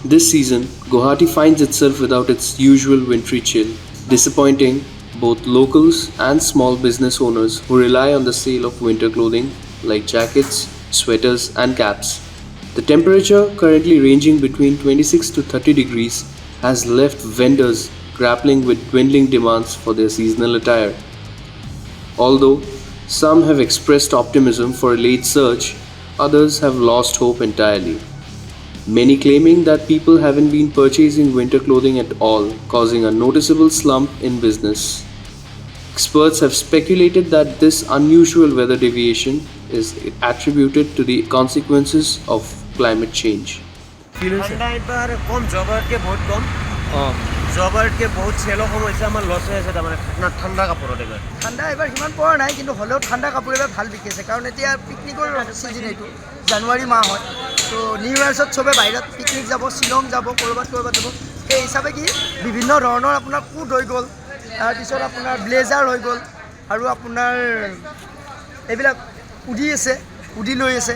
This season, Guwahati finds itself without its usual wintry chill, disappointing both locals and small business owners who rely on the sale of winter clothing like jackets, sweaters, and caps. The temperature, currently ranging between 26 to 30 degrees, has left vendors grappling with dwindling demands for their seasonal attire. Although some have expressed optimism for a late surge, others have lost hope entirely. Many claiming that people haven't been purchasing winter clothing at all, causing a noticeable slump in business. Experts have speculated that this unusual weather deviation is attributed to the consequences of climate change. ঠান্ডা এবার কম জবারকে বহুত কম জবারকে বহুত চেলো কম হৈছে আমাৰ loss হৈ আছে তাৰমানে না ঠাণ্ডা কাপোৰত এবাৰ ঠাণ্ডা এবাৰ সিমান পৰা নাই কিন্তু হ'লেও ঠাণ্ডা কাপোৰ এবাৰ ভাল বিকি আছে কাৰণ এতিয়া পিকনিকৰ ছিজন এইটো জানুৱাৰী মাহ হয় তো নিউ ইয়াৰ্ছত চবে বাহিৰত পিকনিক যাব শ্বিলং যাব ক'ৰবাত যাব সেই হিচাপে কি বিভিন্ন ধৰণৰ আপোনাৰ কোট হৈ গ'ল তাৰপিছত আপোনাৰ ব্লেজাৰ হৈ গ'ল আৰু আপোনাৰ এইবিলাক উডি আছে উডি লৈ আছে